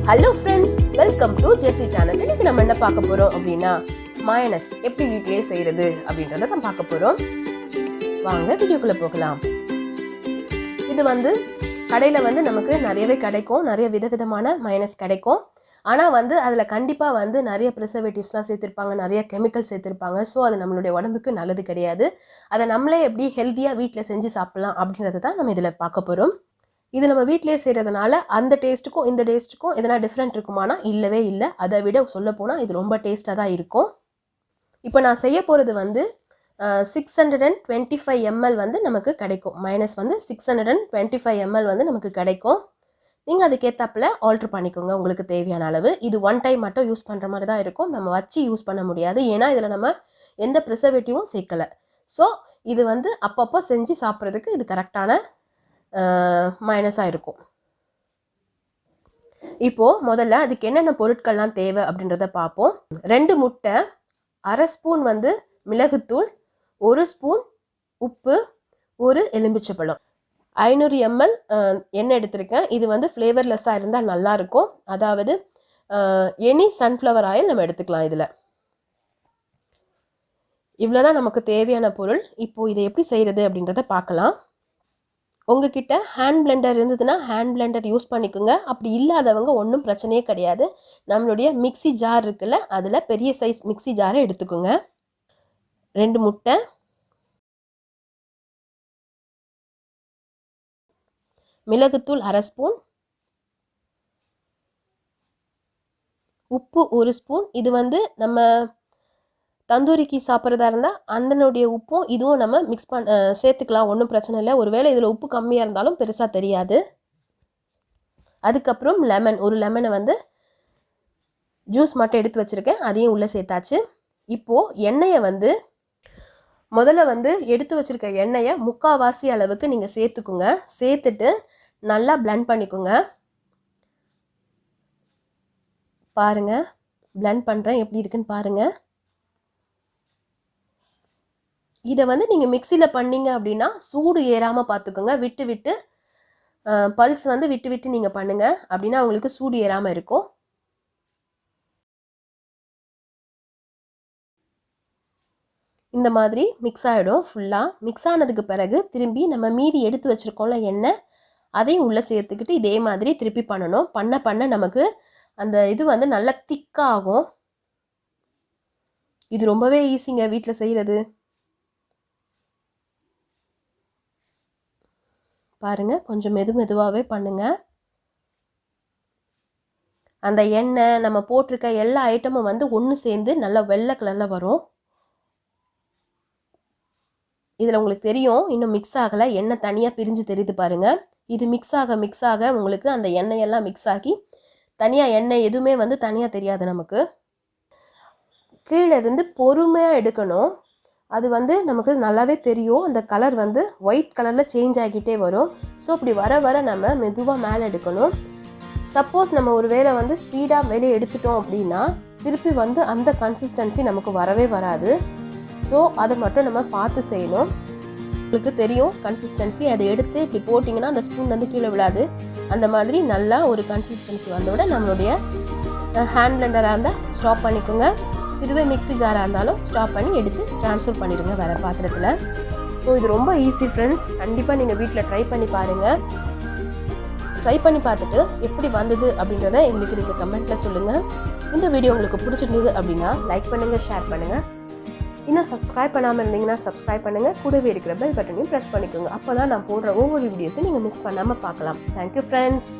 Hello friends, welcome to ஜெசி channel. இன்னைக்கு நம்ம என்ன பார்க்க போகிறோம் அப்படின்னா மயோனைஸ் எப்படி வீட்டிலே செய்கிறது அப்படின்றத தான் பார்க்க போகிறோம். வாங்க வீடியோக்குள்ளே போகலாம். இது கடையில் நமக்கு நிறையவே கிடைக்கும், நிறைய விதவிதமான மயோனைஸ் கிடைக்கும். ஆனால் அதில் கண்டிப்பாக நிறைய ப்ரிசர்வேட்டிவ்ஸ்லாம் சேர்த்துருப்பாங்க, நிறைய கெமிக்கல் சேர்த்துருப்பாங்க. ஸோ அது நம்மளுடைய உடம்புக்கு நல்லது கிடையாது. அதை நம்மளே எப்படி ஹெல்த்தியாக வீட்டில் செஞ்சு சாப்பிட்லாம் அப்படின்றத தான் நம்ம இதில் பார்க்க போகிறோம். இது நம்ம வீட்டிலே செய்கிறதுனால அந்த டேஸ்ட்டுக்கும் இந்த டேஸ்ட்டுக்கும் எதனா டிஃப்ரெண்ட் இருக்குமானா இல்லவே இல்லை. அதை விட சொல்லப்போனால் இது ரொம்ப டேஸ்ட்டாக தான் இருக்கும். இப்போ நான் செய்ய போகிறது 625 ml நமக்கு கிடைக்கும். மைனஸ் 625 ml நமக்கு கிடைக்கும். நீங்கள் அதுக்கேற்றாப்பில் ஆல்ட்ரு பண்ணிக்கோங்க உங்களுக்கு தேவையான அளவு. இது ஒன் டைம் மட்டும் யூஸ் பண்ணுற மாதிரி தான் இருக்கும், நம்ம வச்சு யூஸ் பண்ண முடியாது. ஏன்னா இதில் நம்ம எந்த ப்ரிசர்வேட்டிவும் சேர்க்கலை. ஸோ இது அப்பப்போ செஞ்சு சாப்பிட்றதுக்கு இது கரெக்டான மைனஸாக இருக்கும். இப்போது முதல்ல அதுக்கு என்னென்ன பொருட்கள்லாம் தேவை அப்படின்றத பார்ப்போம். 2 முட்டை, அரை ஸ்பூன் மிளகுத்தூள், 1 ஸ்பூன் உப்பு, 1 எலுமிச்சைப்பழம், 500 ml எண்ணெய் எடுத்திருக்கேன். இது ஃப்ளேவர்லெஸ்ஸாக இருந்தால் நல்லாயிருக்கும். அதாவது எனி சன்ஃப்ளவர் ஆயில் நம்ம எடுத்துக்கலாம். இதில் இவ்வளோதான் நமக்கு தேவையான பொருள். இப்போது இதை எப்படி செய்கிறது அப்படின்றத பார்க்கலாம். உங்ககிட்ட ஹேண்ட் பிளெண்டர் இருந்ததுன்னா ஹேண்ட் பிளெண்டர் யூஸ் பண்ணிக்கோங்க. அப்படி இல்லாதவங்க ஒன்றும் பிரச்சனையே கிடையாது. நம்மளுடைய மிக்ஸி ஜார் இருக்குல்ல, அதில் பெரிய சைஸ் மிக்ஸி ஜாரை எடுத்துக்கோங்க. 2 முட்டை, மிளகுத்தூள் அரை ஸ்பூன், உப்பு 1 ஸ்பூன். இது நம்ம தந்தூரிக்கு சாப்பிட்றதா இருந்தால் அதனுடைய உப்பும் இதுவும் நம்ம மிக்ஸ் சேர்த்துக்கலாம், ஒன்றும் பிரச்சனை இல்லை. ஒருவேளை இதில் உப்பு கம்மியாக இருந்தாலும் பெருசாக தெரியாது. அதுக்கப்புறம் லெமன், 1 லெமனை ஜூஸ் மட்டும் எடுத்து வச்சுருக்கேன், அதையும் உள்ளே சேர்த்தாச்சு. இப்போது எண்ணெயை முதல்ல எடுத்து வச்சுருக்க எண்ணெயை 3/4 அளவுக்கு நீங்கள் சேர்த்துக்குங்க. சேர்த்துட்டு நல்லா பிளெண்ட் பண்ணிக்கோங்க. பாருங்கள், பிளெண்ட் பண்ணுறேன், எப்படி இருக்குன்னு பாருங்கள். இதை நீங்கள் மிக்சியில் பண்ணிங்க அப்படின்னா சூடு ஏறாமல் பார்த்துக்கோங்க. விட்டு விட்டு பல்ஸ் விட்டு விட்டு நீங்கள் பண்ணுங்கள், அப்படின்னா உங்களுக்கு சூடு ஏறாமல் இருக்கும். இந்த மாதிரி மிக்ஸ் ஆகிடும். ஃபுல்லாக மிக்ஸ் ஆனதுக்கு பிறகு திரும்பி நம்ம மீதி எடுத்து வச்சுருக்கோம்ல எண்ணெய், அதையும் உள்ளே சேர்த்துக்கிட்டு இதே மாதிரி திருப்பி பண்ணணும். பண்ண பண்ண நமக்கு அந்த இது நல்லா திக்காக ஆகும். இது ரொம்பவே ஈஸிங்க வீட்டில் செய்கிறது. பாருங்கள், கொஞ்சம் மெதுவாகவே பண்ணுங்கள். அந்த எண்ணெய் நம்ம போட்டிருக்க எல்லா ஐட்டமும் ஒன்று சேர்ந்து நல்லா வெள்ளை கலரில் வரும். இதில் உங்களுக்கு தெரியும் இன்னும் மிக்ஸ் ஆகலை, எண்ணெய் தனியாக பிரிஞ்சு தெரியுது பாருங்கள். இது மிக்ஸ் ஆக உங்களுக்கு அந்த எண்ணெயெல்லாம் மிக்ஸ் ஆகி தனியாக எண்ணெய் எதுவுமே தனியாக தெரியாது நமக்கு. கீழே இருந்து பொறுமையாக எடுக்கணும். அது நமக்கு நல்லாவே தெரியும். அந்த கலர் ஒயிட் கலரில் சேஞ்ச் ஆகிட்டே வரும். ஸோ அப்படி வர வர நம்ம மெதுவாக மேலே எடுக்கணும். சப்போஸ் நம்ம ஒரு வேளை ஸ்பீடாக வெளியே எடுத்துட்டோம் அப்படின்னா திருப்பி அந்த கன்சிஸ்டன்சி நமக்கு வரவே வராது. ஸோ அதை மட்டும் நம்ம பார்த்து செய்யணும். உங்களுக்கு தெரியும் கன்சிஸ்டன்சி, அதை எடுத்து இப்படி போட்டிங்கன்னா அந்த ஸ்பூன் கீழே விழாது. அந்த மாதிரி நல்லா ஒரு கன்சிஸ்டன்சி வந்தோட நம்மளுடைய ஹேண்ட் பிளெண்டராக இருந்தால் ஸ்டாப் பண்ணிக்கோங்க. இதுவே மிக்ஸி ஜாராக இருந்தாலும் ஸ்டாப் பண்ணி எடுத்து ட்ரான்ஸ்ஃபர் பண்ணிடுங்க வேறு பாத்திரத்தில். ஸோ இது ரொம்ப ஈஸி ஃப்ரெண்ட்ஸ். கண்டிப்பாக நீங்கள் வீட்டில் ட்ரை பண்ணி பாருங்கள். ட்ரை பண்ணி பார்த்துட்டு எப்படி வந்தது அப்படின்றத எங்களுக்கு நீங்கள் கமெண்ட்டில் சொல்லுங்கள். இந்த வீடியோ உங்களுக்கு பிடிச்சிருந்தது அப்படின்னா லைக் பண்ணுங்கள், ஷேர் பண்ணுங்கள். இன்னும் சப்ஸ்கிரைப் பண்ணாமல் இருந்தீங்கன்னா சப்ஸ்கிரைப் பண்ணுங்கள். கூடவே இருக்கிற பெல் பட்டனையும் ப்ரெஸ் பண்ணிக்கோங்க. அப்போ தான் நான் போடுற ஒவ்வொரு வீடியோஸும் நீங்கள் மிஸ் பண்ணாமல் பார்க்கலாம். Thank you friends.